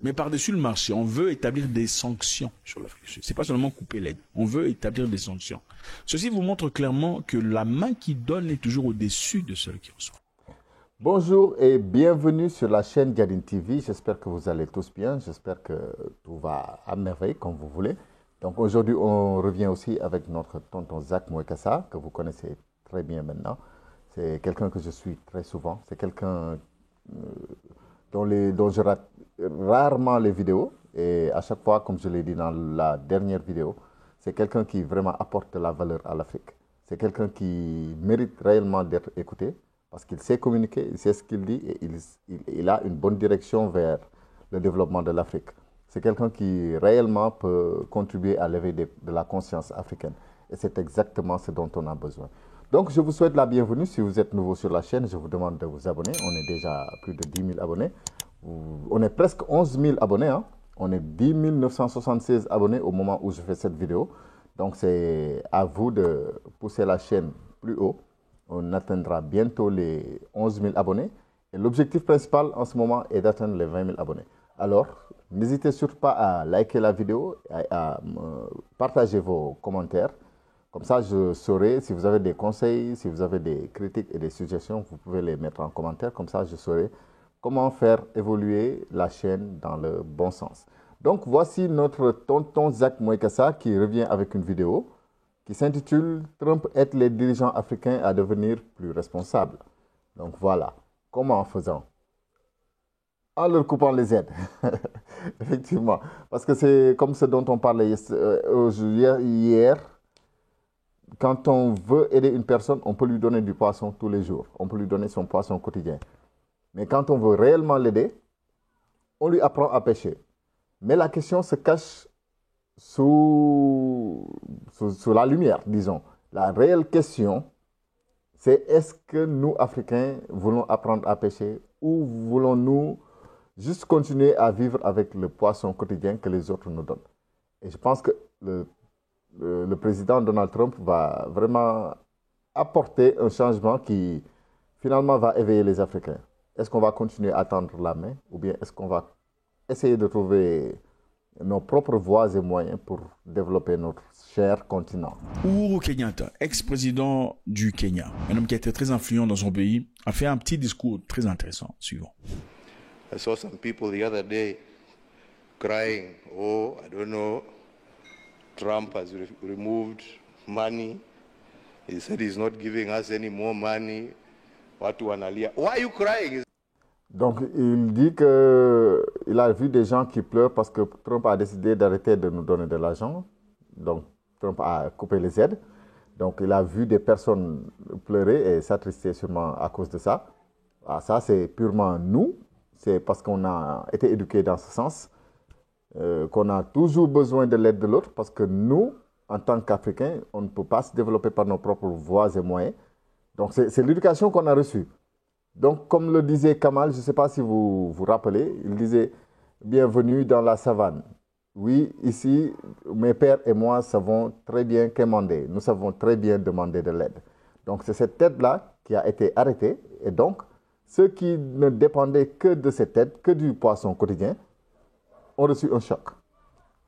Mais par-dessus le marché, on veut établir des sanctions sur l'Afrique du Sud. C'est pas seulement couper l'aide. On veut établir des sanctions. Ceci vous montre clairement que la main qui donne est toujours au-dessus de celle qui reçoit. Bonjour et bienvenue sur la chaîne Gadin TV. J'espère que vous allez tous bien. J'espère que tout va à merveille comme vous voulez. Donc aujourd'hui, on revient aussi avec notre tonton Zach Mwekassa, que vous connaissez très bien maintenant. C'est quelqu'un que je suis très souvent. C'est quelqu'un dont je rate rarement les vidéos. Et à chaque fois, comme je l'ai dit dans la dernière vidéo, c'est quelqu'un qui vraiment apporte de la valeur à l'Afrique. C'est quelqu'un qui mérite réellement d'être écouté parce qu'il sait communiquer, il sait ce qu'il dit et il a une bonne direction vers le développement de l'Afrique. C'est quelqu'un qui réellement peut contribuer à l'éveil de la conscience africaine. Et c'est exactement ce dont on a besoin. Donc, je vous souhaite la bienvenue. Si vous êtes nouveau sur la chaîne, je vous demande de vous abonner. On est déjà à plus de 10 000 abonnés. On est presque 11 000 abonnés. Hein. On est 10 976 abonnés au moment où je fais cette vidéo. Donc, c'est à vous de pousser la chaîne plus haut. On atteindra bientôt les 11 000 abonnés. Et l'objectif principal en ce moment est d'atteindre les 20 000 abonnés. Alors, n'hésitez surtout pas à liker la vidéo, à partager vos commentaires. Comme ça, je saurai si vous avez des conseils, si vous avez des critiques et des suggestions, vous pouvez les mettre en commentaire. Comme ça, je saurai comment faire évoluer la chaîne dans le bon sens. Donc, voici notre tonton Zach Mwekassa qui revient avec une vidéo qui s'intitule « Trump aide les dirigeants africains à devenir plus responsables ». Donc voilà, comment en faisant? En leur coupant les aides. Effectivement, parce que c'est comme ce dont on parlait hier. Quand on veut aider une personne, on peut lui donner du poisson tous les jours. On peut lui donner son poisson quotidien. Mais quand on veut réellement l'aider, on lui apprend à pêcher. Mais la question se cache sous la lumière, disons. La réelle question, c'est est-ce que nous, Africains, voulons apprendre à pêcher ou voulons-nous juste continuer à vivre avec le poisson quotidien que les autres nous donnent? Et je pense que le président Donald Trump va vraiment apporter un changement qui, finalement, va éveiller les Africains. Est-ce qu'on va continuer à tendre la main ou bien est-ce qu'on va essayer de trouver nos propres voies et moyens pour développer notre cher continent? Uhuru Kenyatta, ex-président du Kenya, un homme qui a été très influent dans son pays, a fait un petit discours très intéressant. Suivant. I saw some people the other day crying, oh, I don't know, Trump has removed money. He said he's not giving us any more money. Watu wanalia. Why are you crying? Donc, il dit qu'il a vu des gens qui pleurent parce que Trump a décidé d'arrêter de nous donner de l'argent. Donc, Trump a coupé les aides. Donc, il a vu des personnes pleurer et s'attrister sûrement à cause de ça. Ah, ça, c'est purement nous. C'est parce qu'on a été éduqués dans ce sens. Qu'on a toujours besoin de l'aide de l'autre parce que nous, en tant qu'Africains, on ne peut pas se développer par nos propres voies et moyens. Donc, c'est l'éducation qu'on a reçue. Donc, comme le disait Kamal, je ne sais pas si vous vous rappelez, il disait « Bienvenue dans la savane ». Oui, ici, mes pères et moi savons très bien quémander. Nous savons très bien demander de l'aide. Donc, c'est cette aide-là qui a été arrêtée. Et donc, ceux qui ne dépendaient que de cette aide, que du poisson quotidien, ont reçu un choc.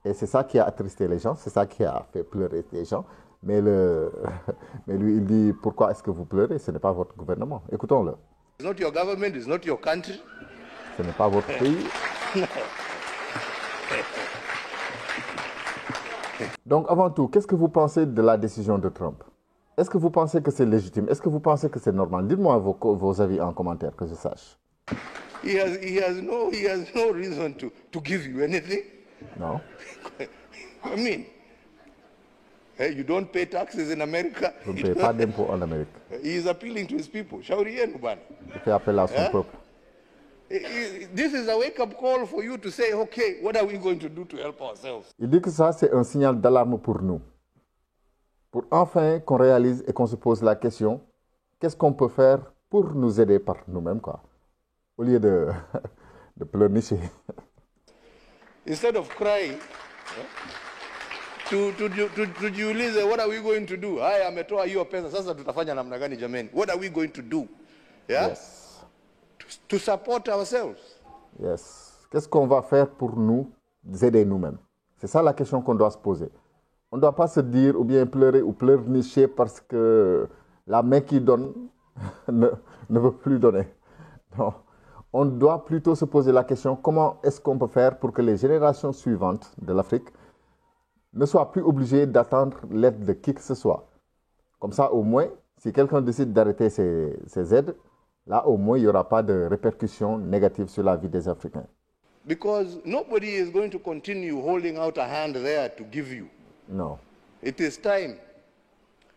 Et c'est ça qui a attristé les gens, c'est ça qui a fait pleurer les gens. Mais lui, il dit, pourquoi est-ce que vous pleurez? Ce n'est pas votre gouvernement. Écoutons-le. It's not your government, it's not your country. Ce n'est pas votre pays. Donc, avant tout, qu'est-ce que vous pensez de la décision de Trump? Est-ce que vous pensez que c'est légitime? Est-ce que vous pensez que c'est normal? Dites-moi vos avis en commentaire, que je sache. He has no reason to give you anything. Non. I mean, hey, you don't pay taxes in America. Vous ne payez pas d'impôts en Amérique. He is appealing to his people. Shauri yenu bana. Il fait appel à son peuple. This is a wake-up call for you to say, okay, what are we going to do to help ourselves? Il dit que ça, c'est un signal d'alarme pour nous. Pour enfin qu'on réalise et qu'on se pose la question, qu'est-ce qu'on peut faire pour nous aider par nous-mêmes, quoi? Au lieu de pleurnicher. Instead of crying, tujiulize, what are we going to do? Haya, ametoa hiyo pesa, sasa tutafanya namna gani jameni? What are we going to do? Yeah? Yes. To support ourselves. Yes. Qu'est-ce qu'on va faire pour nous aider nous-mêmes? C'est ça la question qu'on doit se poser. On ne doit pas se dire ou bien pleurer ou pleurnicher parce que la main qui donne ne veut plus donner. Non. On doit plutôt se poser la question comment est-ce qu'on peut faire pour que les générations suivantes de l'Afrique ne soient plus obligées d'attendre l'aide de qui que ce soit. Comme ça, au moins, si quelqu'un décide d'arrêter ces aides, là, au moins, il n'y aura pas de répercussions négatives sur la vie des Africains. Because nobody is going to continue holding out a hand there to give you. Non. It is time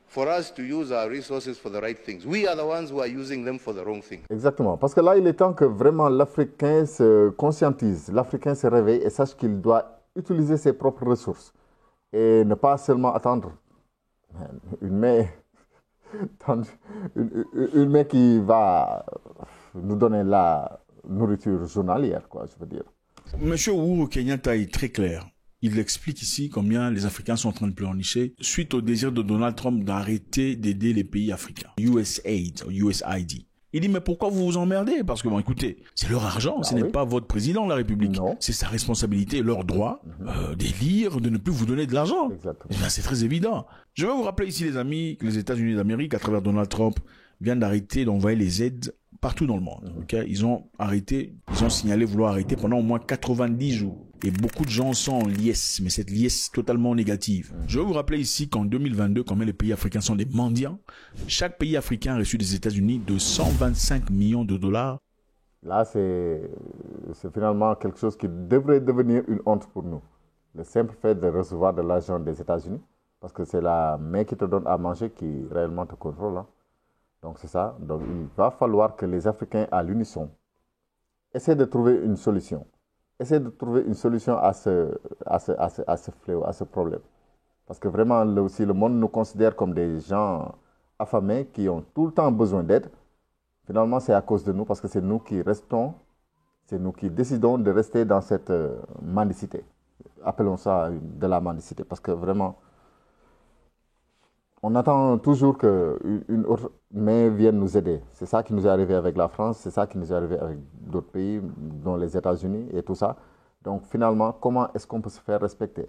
for us to use our resources for the right things. We are the ones who are using them for the wrong things. Exactement. Parce que là, il est temps que vraiment l'Africain se conscientise, l'Africain se réveille et sache qu'il doit utiliser ses propres ressources et ne pas seulement attendre une main qui va nous donner la nourriture journalière, quoi, je veux dire. Monsieur Uhuru Kenyatta est très clair. Il explique ici combien les Africains sont en train de pleurnicher suite au désir de Donald Trump d'arrêter d'aider les pays africains. USAID, USAID. Il dit, mais pourquoi vous vous emmerdez? Parce que, bon, écoutez, c'est leur argent, ce n'est pas votre président de la République. C'est sa responsabilité et leur droit d'élire, de ne plus vous donner de l'argent. C'est très évident. Je vais vous rappeler ici, les amis, que les États-Unis d'Amérique, à travers Donald Trump, viennent d'arrêter d'envoyer les aides partout dans le monde. Okay? Ils ont signalé vouloir arrêter pendant au moins 90 jours. Et beaucoup de gens sont en liesse, mais cette liesse totalement négative. Je vais vous rappeler ici qu'en 2022, combien les pays africains sont des mendiants. Chaque pays africain a reçu des États-Unis de 125 millions de dollars. Là, c'est finalement quelque chose qui devrait devenir une honte pour nous. Le simple fait de recevoir de l'argent des États-Unis, parce que c'est la main qui te donne à manger qui réellement te contrôle. Hein. Donc c'est ça. Donc il va falloir que les Africains, à l'unisson, essaient de trouver une solution. Essayer de trouver une solution à ce fléau, à ce problème. Parce que vraiment, si le monde nous considère comme des gens affamés qui ont tout le temps besoin d'aide, finalement, c'est à cause de nous, parce que c'est nous qui restons, c'est nous qui décidons de rester dans cette mendicité. Appelons ça de la mendicité, parce que vraiment, on attend toujours qu'une autre main vienne nous aider. C'est ça qui nous est arrivé avec la France, c'est ça qui nous est arrivé avec d'autres pays, dont les États-Unis et tout ça. Donc finalement, comment est-ce qu'on peut se faire respecter?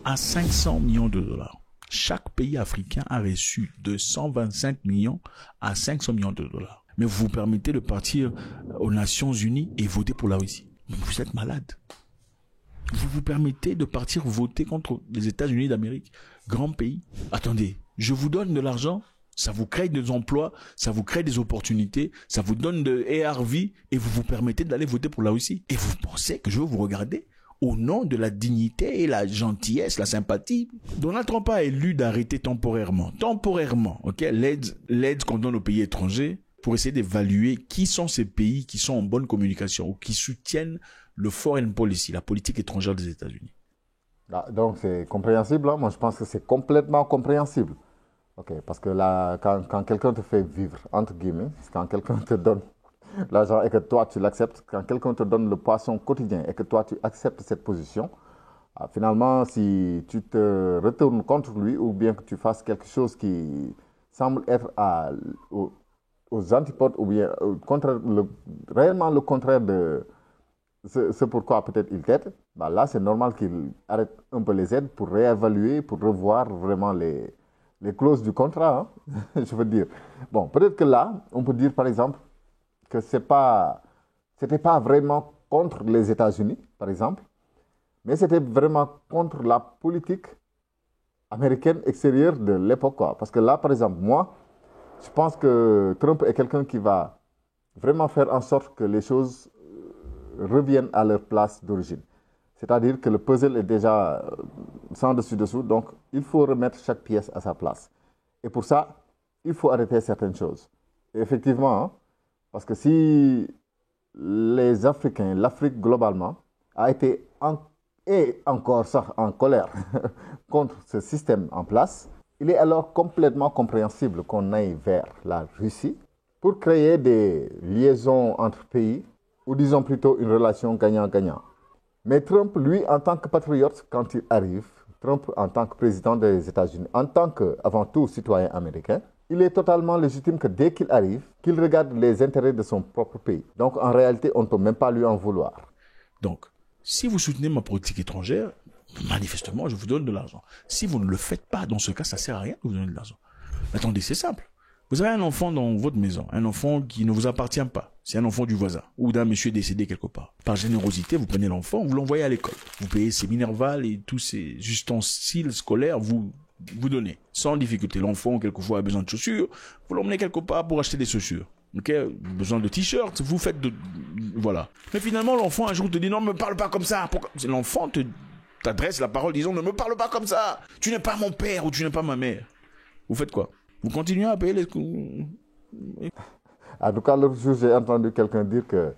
À 500 millions de dollars. Chaque pays africain a reçu de 125 millions à 500 millions de dollars. Mais vous vous permettez de partir aux Nations Unies et voter pour la Russie. Mais vous êtes malade. Vous vous permettez de partir voter contre les États-Unis d'Amérique, grand pays. Attendez, je vous donne de l'argent, ça vous crée des emplois, ça vous crée des opportunités, ça vous donne de ARV et vous vous permettez d'aller voter pour la Russie. Et vous pensez que je vais vous regarder au nom de la dignité et la gentillesse, la sympathie? Donald Trump a élu d'arrêter temporairement, ok, l'aide qu'on donne aux pays étrangers pour essayer d'évaluer qui sont ces pays qui sont en bonne communication ou qui soutiennent le foreign policy, la politique étrangère des États-Unis. Ah, donc c'est compréhensible, hein? Moi je pense que c'est complètement compréhensible. Okay, parce que là, quand quelqu'un te fait vivre, entre guillemets, quand quelqu'un te donne l'argent et que toi tu l'acceptes, quand quelqu'un te donne le poisson quotidien et que toi tu acceptes cette position, finalement si tu te retournes contre lui ou bien que tu fasses quelque chose qui semble être aux antipodes ou bien réellement le contraire de ce pourquoi peut-être il t'aide, bah là c'est normal qu'il arrête un peu les aides pour réévaluer, pour revoir vraiment les clauses du contrat, hein, je veux dire. Bon, peut-être que là, on peut dire par exemple que c'était pas vraiment contre les États-Unis, par exemple, mais c'était vraiment contre la politique américaine extérieure de l'époque, quoi. Parce que là, par exemple, moi, je pense que Trump est quelqu'un qui va vraiment faire en sorte que les choses reviennent à leur place d'origine. C'est-à-dire que le puzzle est déjà sans dessus-dessous, donc il faut remettre chaque pièce à sa place. Et pour ça, il faut arrêter certaines choses. Et effectivement, hein, parce que si les Africains, l'Afrique globalement, a été et encore ça en colère contre ce système en place, il est alors complètement compréhensible qu'on aille vers la Russie pour créer des liaisons entre pays, ou disons plutôt une relation gagnant-gagnant. Mais Trump, lui, en tant que patriote, quand il arrive, Trump en tant que président des États-Unis, en tant que, avant tout, citoyen américain, il est totalement légitime que dès qu'il arrive, qu'il regarde les intérêts de son propre pays. Donc en réalité, on ne peut même pas lui en vouloir. Donc, si vous soutenez ma politique étrangère, manifestement, je vous donne de l'argent. Si vous ne le faites pas, dans ce cas, ça sert à rien de vous donner de l'argent. Attendez, c'est simple. Vous avez un enfant dans votre maison, un enfant qui ne vous appartient pas. C'est un enfant du voisin ou d'un monsieur décédé quelque part. Par générosité, vous prenez l'enfant, vous l'envoyez à l'école. Vous payez ses minervales et tous ses ustensiles scolaires, vous donnez. Sans difficulté. L'enfant, quelquefois, a besoin de chaussures. Vous l'emmenez quelque part pour acheter des chaussures. Ok, besoin de t-shirts, vous faites de... Voilà. Mais finalement, l'enfant, un jour, te dit, non, ne me parle pas comme ça. L'enfant t'adresse la parole disant, ne me parle pas comme ça. Tu n'es pas mon père ou tu n'es pas ma mère. Vous faites quoi? Vous continuez à payer les... En tout cas, l'autre jour, j'ai entendu quelqu'un dire que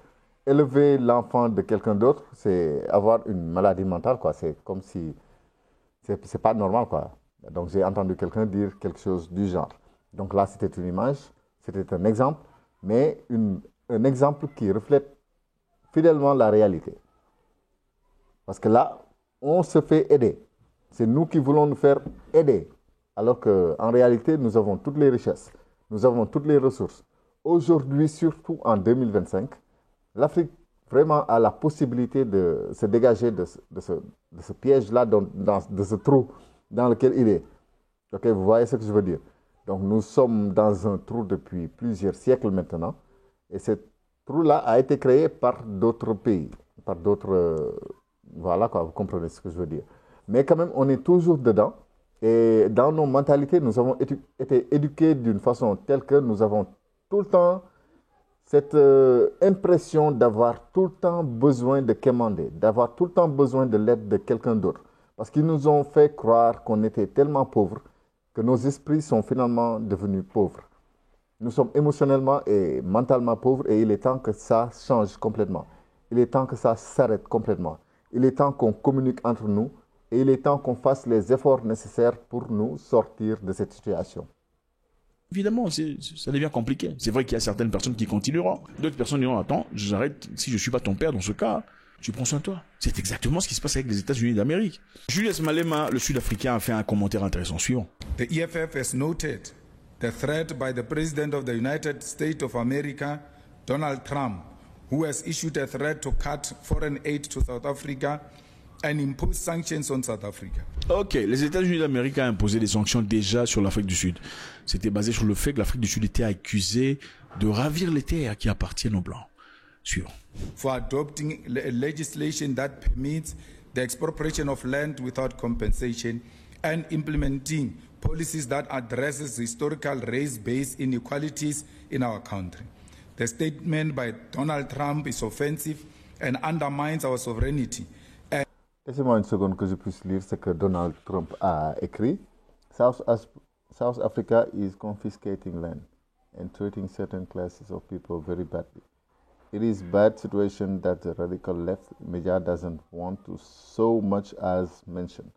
élever l'enfant de quelqu'un d'autre, c'est avoir une maladie mentale, quoi. C'est comme si... C'est pas normal, quoi. Donc, j'ai entendu quelqu'un dire quelque chose du genre. Donc là, c'était une image, c'était un exemple, mais un exemple qui reflète fidèlement la réalité. Parce que là, on se fait aider. C'est nous qui voulons nous faire aider. Alors qu'en réalité, nous avons toutes les richesses, nous avons toutes les ressources. Aujourd'hui, surtout en 2025, l'Afrique vraiment a la possibilité de se dégager de ce piège-là, de ce trou dans lequel il est. Ok, vous voyez ce que je veux dire? Donc nous sommes dans un trou depuis plusieurs siècles maintenant. Et ce trou-là a été créé par d'autres pays, par d'autres... voilà quoi, vous comprenez ce que je veux dire. Mais quand même, on est toujours dedans. Et dans nos mentalités, nous avons été éduqués d'une façon telle que nous avons tout le temps cette impression d'avoir tout le temps besoin de quémander, d'avoir tout le temps besoin de l'aide de quelqu'un d'autre. Parce qu'ils nous ont fait croire qu'on était tellement pauvres que nos esprits sont finalement devenus pauvres. Nous sommes émotionnellement et mentalement pauvres et il est temps que ça change complètement. Il est temps que ça s'arrête complètement. Il est temps qu'on communique entre nous et il est temps qu'on fasse les efforts nécessaires pour nous sortir de cette situation. Évidemment, ça devient compliqué. C'est vrai qu'il y a certaines personnes qui continueront. D'autres personnes diront, attends, j'arrête, si je ne suis pas ton père dans ce cas, tu prends soin de toi. C'est exactement ce qui se passe avec les États-Unis d'Amérique. Julius Malema, le Sud-Africain, a fait un commentaire intéressant suivant. The EFF has noted the threat by the President of the United States of America, Donald Trump, who has issued a threat to cut foreign aid to South Africa and impose sanctions on South Africa. Ok, les États-Unis d'Amérique ont imposé des sanctions déjà sur l'Afrique du Sud. C'était basé sur le fait que l'Afrique du Sud était accusée de ravir les terres qui appartiennent aux Blancs. Suivant. For adopting legislation that permits the expropriation of land without compensation and implementing policies that addresses historical race-based inequalities in our country. The statement by Donald Trump is offensive and undermines our sovereignty. Laissez-moi une seconde que je puisse lire ce que Donald Trump a écrit. South Africa is confiscating land and treating certain classes of people very badly. It is a bad situation that the radical left media doesn't want to so much as mention.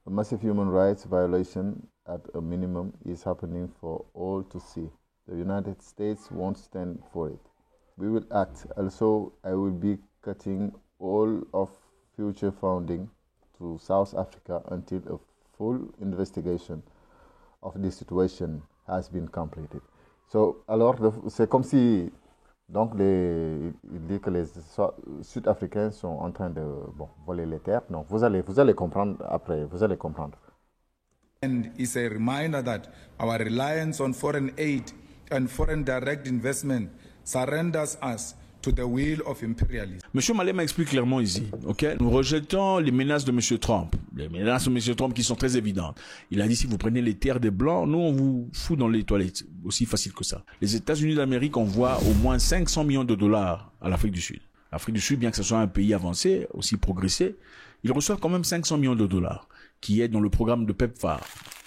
A massive human rights violation at a minimum is happening for all to see. The United States won't stand for it. We will act. Also, I will be cutting all of future funding to South Africa until a full investigation of the situation has been completed. So, alors, c'est comme si, donc, il dit que les Sud-Africains sont en train de voler les terres. Donc, vous allez comprendre après, vous allez comprendre. And it's a reminder that our reliance on foreign aid and foreign direct investment surrenders us to the will of imperialism. Monsieur Malema explique clairement ici, ok? Nous rejetons les menaces de Monsieur Trump. Les menaces de Monsieur Trump qui sont très évidentes. Il a dit, si vous prenez les terres des Blancs, nous, on vous fout dans les toilettes. Aussi facile que ça. Les États-Unis d'Amérique envoient au moins 500 millions de dollars à l'Afrique du Sud. L'Afrique du Sud, bien que ce soit un pays avancé, aussi progressé, il reçoit quand même 500 millions de dollars, qui est dans le programme de PEPFAR,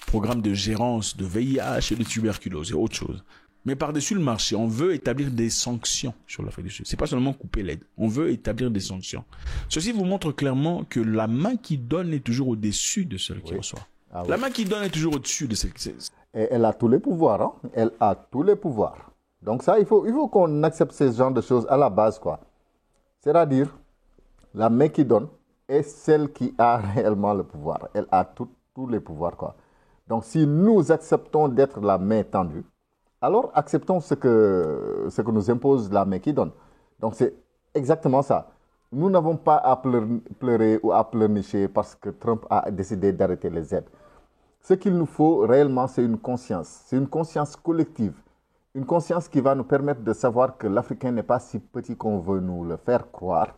programme de gérance de VIH et de tuberculose et autre chose. Mais par-dessus le marché, on veut établir des sanctions sur l'Afrique du Sud. C'est pas seulement couper l'aide. On veut établir des sanctions. Ceci vous montre clairement que la main qui donne est toujours au-dessus de celle qui reçoit. Ah, oui. La main qui donne est toujours au-dessus de celle qui... Et elle a tous les pouvoirs, hein? Elle a tous les pouvoirs. Donc ça, il faut qu'on accepte ce genre de choses à la base, quoi. C'est-à-dire, la main qui donne est celle qui a réellement le pouvoir. Elle a tous les pouvoirs, quoi. Donc si nous acceptons d'être la main tendue, alors acceptons ce que nous impose la main qui donne. Donc c'est exactement ça. Nous n'avons pas à pleurer ou à pleurnicher parce que Trump a décidé d'arrêter les aides. Ce qu'il nous faut réellement, c'est une conscience. C'est une conscience collective. Une conscience qui va nous permettre de savoir que l'Africain n'est pas si petit qu'on veut nous le faire croire.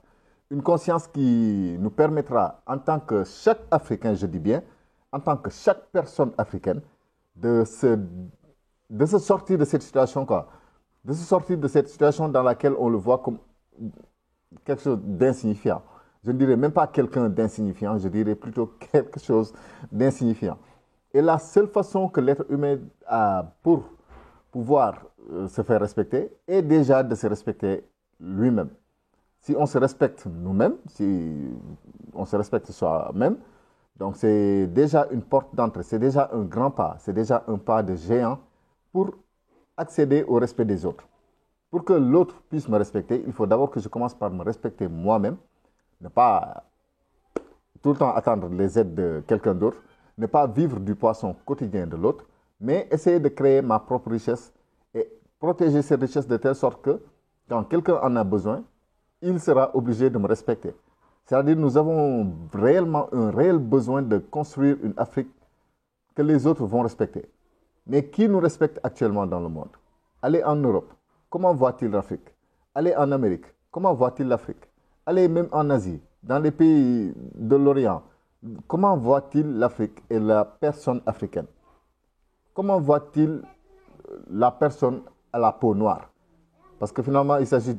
Une conscience qui nous permettra, en tant que chaque Africain, je dis bien, en tant que chaque personne africaine, de se sortir de cette situation, quoi. De se sortir de cette situation dans laquelle on le voit comme quelque chose d'insignifiant. Je ne dirais même pas quelqu'un d'insignifiant, je dirais plutôt quelque chose d'insignifiant. Et la seule façon que l'être humain a pour pouvoir se faire respecter est déjà de se respecter lui-même. Si on se respecte nous-mêmes, si on se respecte soi-même, donc c'est déjà une porte d'entrée, c'est déjà un grand pas, c'est déjà un pas de géant pour accéder au respect des autres. Pour que l'autre puisse me respecter, il faut d'abord que je commence par me respecter moi-même, ne pas tout le temps attendre les aides de quelqu'un d'autre, ne pas vivre du poisson quotidien de l'autre, mais essayer de créer ma propre richesse et protéger cette richesse de telle sorte que quand quelqu'un en a besoin, il sera obligé de me respecter. C'est-à-dire que nous avons réellement un réel besoin de construire une Afrique que les autres vont respecter. Mais qui nous respecte actuellement dans le monde? Allez en Europe, comment voit-il l'Afrique? Allez en Amérique, comment voit-il l'Afrique? Allez même en Asie, dans les pays de l'Orient, comment voit-il l'Afrique et la personne africaine? Comment voit-il la personne à la peau noire? Parce que finalement, il s'agit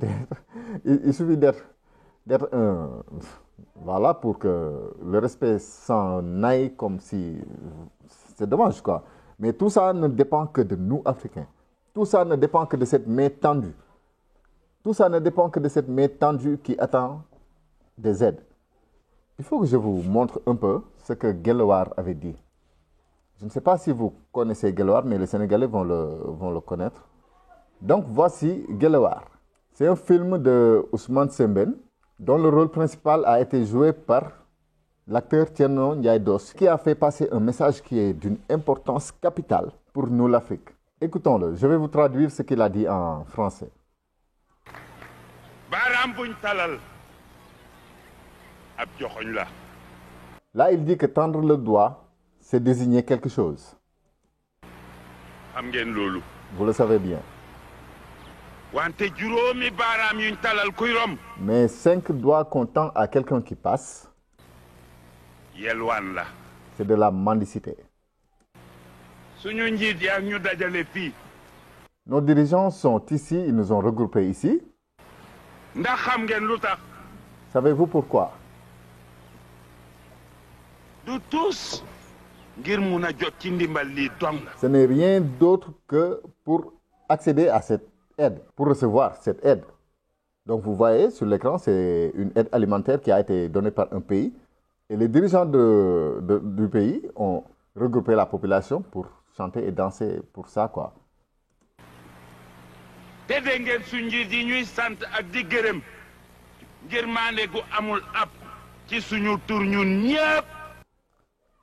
il suffit d'être un... Voilà, pour que le respect s'en aille comme si... C'est dommage, quoi. Mais tout ça ne dépend que de nous, Africains. Tout ça ne dépend que de cette main tendue. Tout ça ne dépend que de cette main tendue qui attend des aides. Il faut que je vous montre un peu ce que Gelawar avait dit. Je ne sais pas si vous connaissez Gelawar, mais les Sénégalais vont le connaître. Donc voici Gelawar. C'est un film de Ousmane Sembène, dont le rôle principal a été joué par l'acteur Thierno Ndiaye Dos, qui a fait passer un message qui est d'une importance capitale pour nous, l'Afrique. Écoutons-le, je vais vous traduire ce qu'il a dit en français. Là, il dit que tendre le doigt, c'est désigner quelque chose. Vous le savez bien. Mais 5 doigts qu'on tend à quelqu'un qui passe, c'est de la mendicité. Nos dirigeants sont ici, ils nous ont regroupés ici. Savez-vous pourquoi? Ce n'est rien d'autre que pour accéder à cette aide, pour recevoir cette aide. Donc vous voyez sur l'écran, c'est une aide alimentaire qui a été donnée par un pays. Et les dirigeants du pays ont regroupé la population pour chanter et danser pour ça, quoi.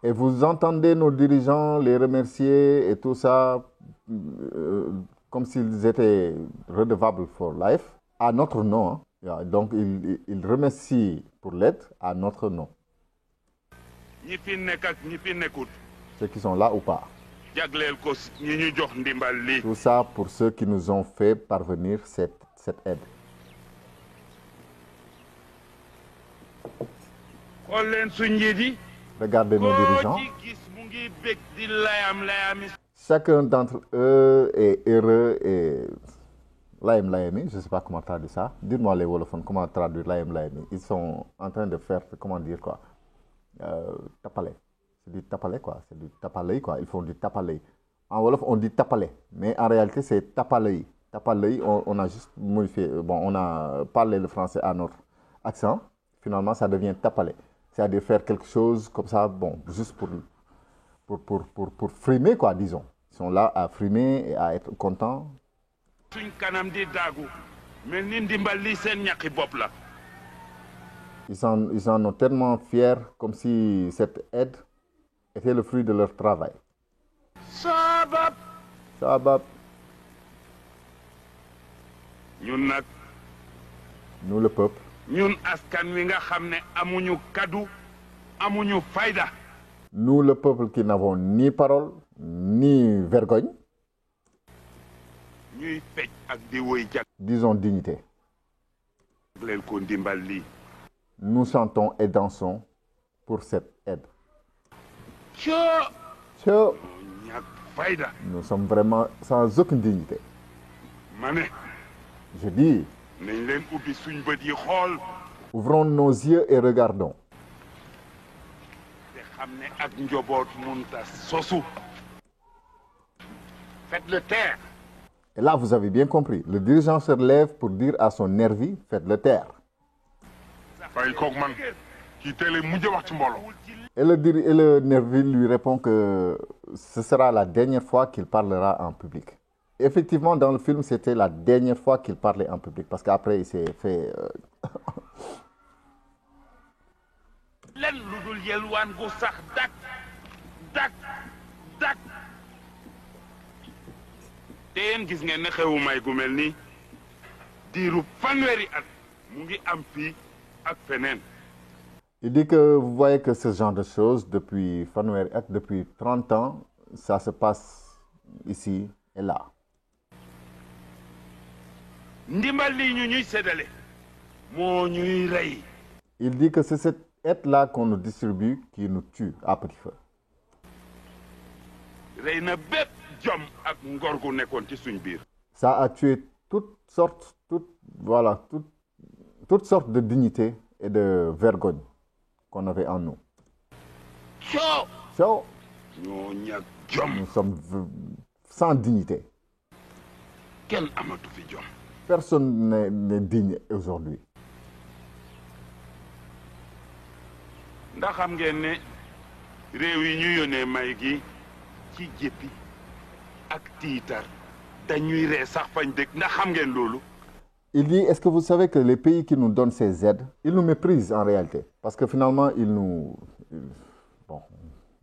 Et vous entendez nos dirigeants les remercier et tout ça, comme s'ils étaient redevables for life, à notre nom. Hein. Donc ils remercient pour l'aide à notre nom. Ceux qui sont là ou pas. Tout ça pour ceux qui nous ont fait parvenir cette aide. Regardez nos dirigeants. Chacun d'entre eux est heureux et Layem Layemi, je ne sais pas comment traduire ça. Dites-moi les wolofons, comment traduire Layem Layemi. Ils sont en train de faire, comment dire quoi, tapalé. C'est du tapalé quoi, c'est du tapalé quoi. Ils font du tapalé. En wolof on dit tapalé, mais en réalité c'est tapalé. Tapalé, on a juste modifié, bon, on a parlé le français à notre accent. Finalement ça devient tapalé. C'est-à-dire faire quelque chose comme ça, bon, juste pour frimer quoi, disons. Ils sont là à frimer et à être contents. Ils en ont tellement fiers, comme si cette aide était le fruit de leur travail. Sabab. Nous, le peuple. ñun askan wi nga xam ne amuñu kaddu amuñu fayda. Nous, le peuple qui n'avons ni parole, ni vergogne, ñuy fecc ak di woy jag disons dignité. leen ko ndimbal lii. Nous chantons et dansons pour cette aide. coo ñàkk fayda. Nous sommes vraiment sans aucune dignité. ma ne Je dis, nañ leen ubbi suñ bët yi xool. ouvrons nos yeux et regardons. te xam ne ak njaboot munta sosu. faites-le taire. Et là, vous avez bien compris. Le dirigeant se lève pour dire à son nervi, faites-le taire. bàyyi koog man kii teel a mujj wax ci mbooloo. Et le nervi lui répond que ce sera la dernière fois qu'il parlera en public. Effectivement, dans le film, c'était la dernière fois qu'il parlait en public. Parce qu'après, il s'est fait... len lu dul yelwaan gu sax dak te yéen gis ngeen ne xewu may gu mel nii diiru fanweeri at mu ngi am fii ak feneen. Il dit que vous voyez que ce genre de choses, depuis fanweeri at, depuis 30 ans, ça se passe ici et là. ndimbal lii ñu ñuy séddale moo ñuy rey. Il dit que c'est cette aide-là qu'on nous distribue qui nous tue à petit feu. rey na bépp jom ak ngor gu nekkoon ci suñ biir. Ça a tué toutes sortes de dignité et de vergogne qu'on avait en nous. coo ñoo ñàkk jom. Nous sommes sans dignité. kenn amatu fi jom. Personne n'est digne aujourd'hui. ndax xam ngeen ne réew yi ñu yónnee may gi ci jéppi ak tiitar dañuy ree sax fañ dëkk ndax xam ngeen loolu. Il dit, est-ce que vous savez que les pays qui nous donnent ces aides, ils nous méprisent en réalité. Parce que finalement, bon,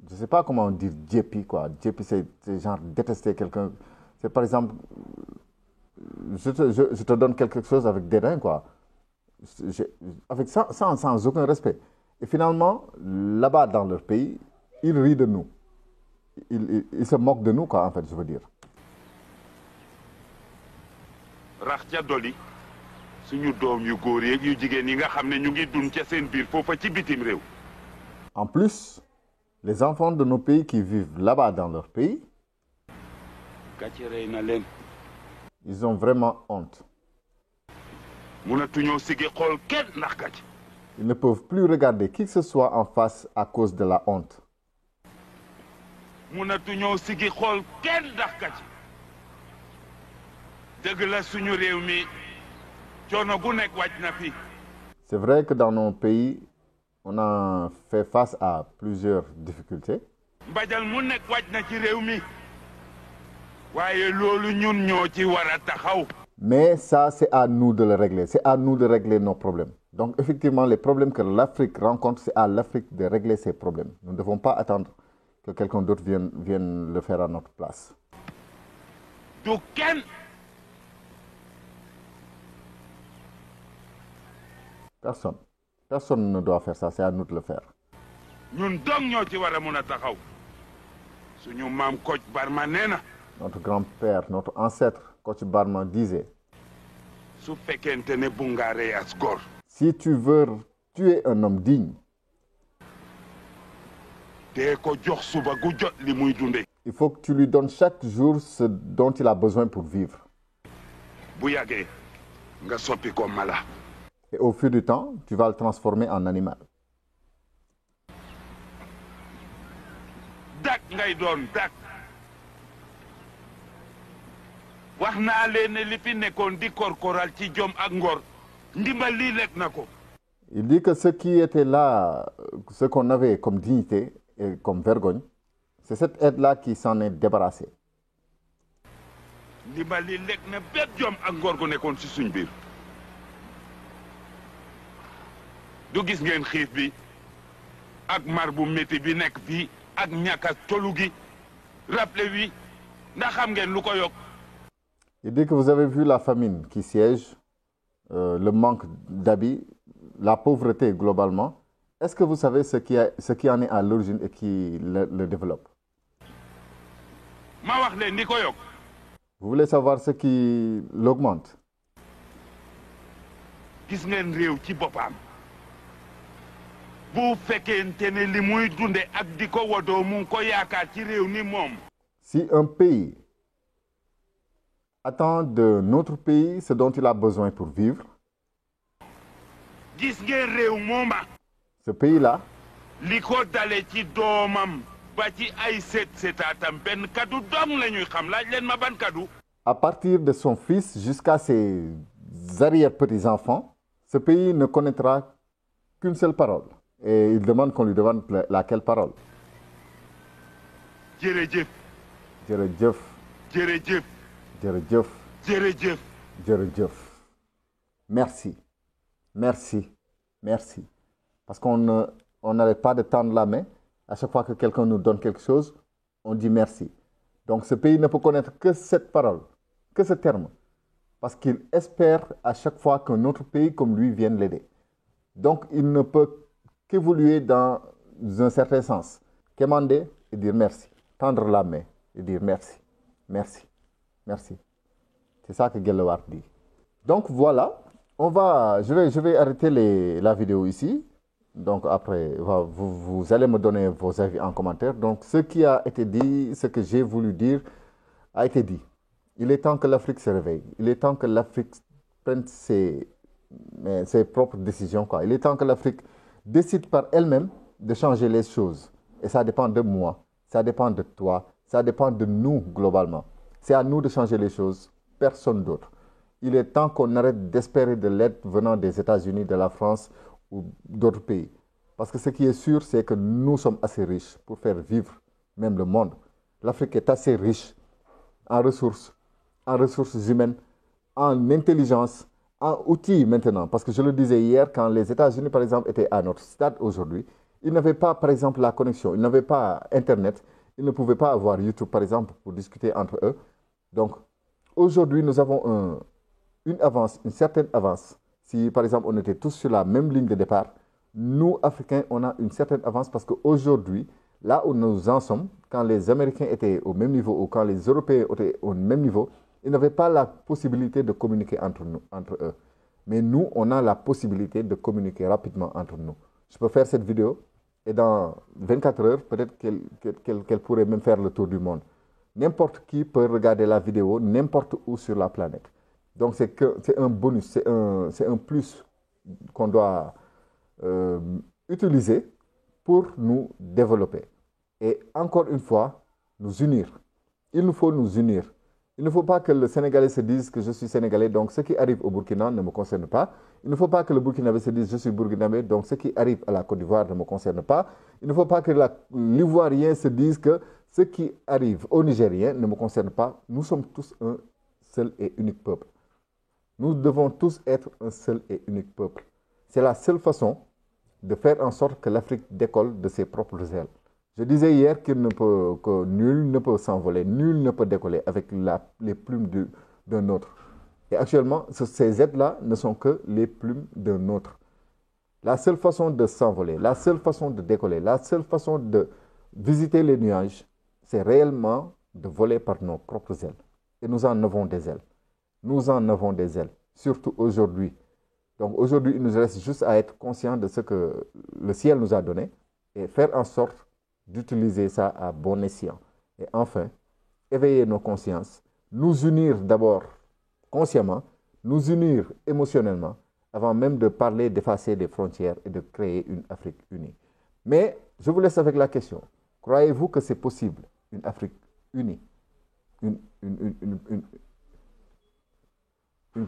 je ne sais pas comment dire djepi, quoi. Djepi, c'est genre détester quelqu'un. C'est par exemple, je te donne quelque chose avec dédain, quoi. Avec sans aucun respect. Et finalement, là-bas dans leur pays, ils rient de nous. Ils se moquent de nous, quoi, en fait, je veux dire. rax ca doli suñu doom yu góor yeeg yu jigéen yi nga xam ne ñu ngi dund ca seen biir foofa ci bitim réew. En plus, les enfants de nos pays qui vivent là-bas dans leur pays, gàcce rey na leen. ils ont vraiment honte. mënatuñoo sigi xool kenn ndax gàcce. Ils ne peuvent plus regarder qui que ce soit en face à cause de la honte. mënatuñoo sigi xool kenn ndax gàcce. dëgg la suñu réew mi coono gu nekk wàcc na fi. C'est vrai que dans nos pays, on a fait face à plusieurs difficultés. mbajal mu nekk wàcc na ci réew mi. waaye loolu ñun ñoo ci war a taxaw. Mais ça, c'est à nous de le régler. C'est à nous de régler nos problèmes. Donc, effectivement, les problèmes que l'Afrique rencontre, c'est à l'Afrique de régler ses problèmes. Nous ne devons pas attendre que quelqu'un d'autre vienne le faire à notre place. du kenn. Personne. Personne ne doit faire ça. C'est à nous de le faire. ñun dong ñoo ci war a mun a taxaw. suñu maam Kocc Barma nee na. Notre grand-père, notre ancêtre, Kocc Barma, disait, su fekkente ne bu nga rey as góor. si tu veux tuer un homme digne, te ko jox suba gu jot li muy dunde. il faut que tu lui donnes chaque jour ce dont il a besoin pour vivre. bu yàggee nga soppi ko mala. Et au fil du temps, tu vas le transformer en animal. dak ngay doon dak. wax naa leen ne li fi nekkoon di korkoral ci jom ak ngor ndimbal lii lekk na ko. Il dit que ce qui était là, ce qu'on avait comme dignité et comme vergogne, c'est cette aide-là qui s'en est débarrassée. ndimbal lii lekk na bépp jom ak ngor gu nekkoon ci suñ biir. du gis ngeen xiif bi ak mar bu métti bi nekk fii ak ñàkk a tolu gi rappelé wi ndax xam ngeen lu ko yokk. Il dit que vous avez vu la famine qui siège, le manque d'habits, la pauvreté globalement, est-ce que vous savez ce qui en est à l'origine et qui le développe? Vous voulez savoir ce qui l'augmente? gis ngeen réew ci boppam bu fekkente ne li muy dunde ak di ko wodoo mu ngi ko yaakaar ci réew ni moom. Si un pays attend de notre pays ce dont il a besoin pour vivre, gis ngeen réew mooma. ce pays-là, li ko dale ci doomam ba ci ay seetaatam benn kaddu dong la ñuy xam laaj leen ma ban kaddu. à partir de son fils jusqu'à ses arrière-petits-enfants, ce pays ne connaîtra qu'une seule parole. Et il demande qu'on lui demande laquelle parole. Jërëjëf. Jërëjëf. Jërëjëf. Jërëjëf. Jërëjëf. Jërëjëf. Merci. Merci. Merci. Parce qu'on n'arrête pas de tendre la main. À chaque fois que quelqu'un nous donne quelque chose, on dit merci. Donc ce pays ne peut connaître que cette parole, que ce terme. Parce qu'il espère à chaque fois qu'un autre pays comme lui vienne l'aider. Donc il ne peut qu'évoluer dans un certain sens. Quémander et dire merci. Tendre la main et dire merci. Merci. Merci. C'est ça que Guelewar dit. Donc voilà, je vais arrêter la vidéo ici. Donc après, vous allez me donner vos avis en commentaire. Donc ce qui a été dit, ce que j'ai voulu dire, a été dit. Il est temps que l'Afrique se réveille. Il est temps que l'Afrique prenne ses propres décisions, quoi. Il est temps que l'Afrique décide par elle-même de changer les choses. Et ça dépend de moi, ça dépend de toi, ça dépend de nous globalement. C'est à nous de changer les choses, personne d'autre. Il est temps qu'on arrête d'espérer de l'aide venant des États-Unis, de la France ou d'autres pays. Parce que ce qui est sûr, c'est que nous sommes assez riches pour faire vivre même le monde. L'Afrique est assez riche en ressources humaines, en intelligence, en outils maintenant. Parce que je le disais hier, quand les États-Unis, par exemple, étaient à notre stade aujourd'hui, ils n'avaient pas, par exemple, la connexion, ils n'avaient pas Internet, ils ne pouvaient pas avoir YouTube, par exemple, pour discuter entre eux. Donc, aujourd'hui, nous avons une avance, une certaine avance. Si, par exemple, on était tous sur la même ligne de départ, nous, Africains, on a une certaine avance parce qu'aujourd'hui, là où nous en sommes, quand les Américains étaient au même niveau ou quand les Européens étaient au même niveau, ils n'avaient pas la possibilité de communiquer entre eux. Mais nous, on a la possibilité de communiquer rapidement entre nous. Je peux faire cette vidéo et dans 24 heures, peut-être qu'elle pourrait même faire le tour du monde. N'importe qui peut regarder la vidéo n'importe où sur la planète. Donc c'est un bonus, c'est un plus qu'on doit utiliser pour nous développer. Et encore une fois, nous unir. Il nous faut nous unir. Il ne faut pas que le Sénégalais se dise que je suis Sénégalais, donc ce qui arrive au Burkina ne me concerne pas. Il ne faut pas que le Burkinabé se dise je suis Burkinabé, donc ce qui arrive à la Côte d'Ivoire ne me concerne pas. Il ne faut pas que l'Ivoirien se dise que ce qui arrive au Nigérien ne me concerne pas. Nous sommes tous un seul et unique peuple. Nous devons tous être un seul et unique peuple. C'est la seule façon de faire en sorte que l'Afrique décolle de ses propres ailes. Je disais hier que nul ne peut s'envoler, nul ne peut décoller avec les plumes d'un autre. Et actuellement, ces aides-là ne sont que les plumes d'un autre. La seule façon de s'envoler, la seule façon de décoller, la seule façon de visiter les nuages, c'est réellement de voler par nos propres ailes. Et nous en avons des ailes. Nous en avons des ailes, surtout aujourd'hui. Donc aujourd'hui, il nous reste juste à être conscient de ce que le ciel nous a donné et faire en sorte d'utiliser ça à bon escient. Et enfin, éveiller nos consciences, nous unir d'abord consciemment, nous unir émotionnellement, avant même de parler d'effacer des frontières et de créer une Afrique unie. Mais je vous laisse avec la question. Croyez-vous que c'est possible, une Afrique unie, une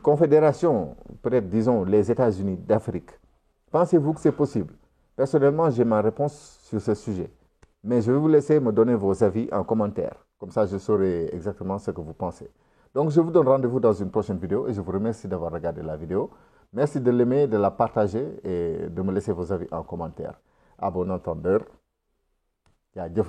confédération, peut-être disons les États-Unis d'Afrique? Pensez-vous que c'est possible? Personnellement, j'ai ma réponse sur ce sujet. Mais je vais vous laisser me donner vos avis en commentaire. Comme ça, je saurai exactement ce que vous pensez. Donc, je vous donne rendez-vous dans une prochaine vidéo et je vous remercie d'avoir regardé la vidéo. Merci de l'aimer, de la partager et de me laisser vos avis en commentaire. À bon entendeur, il y a Dieu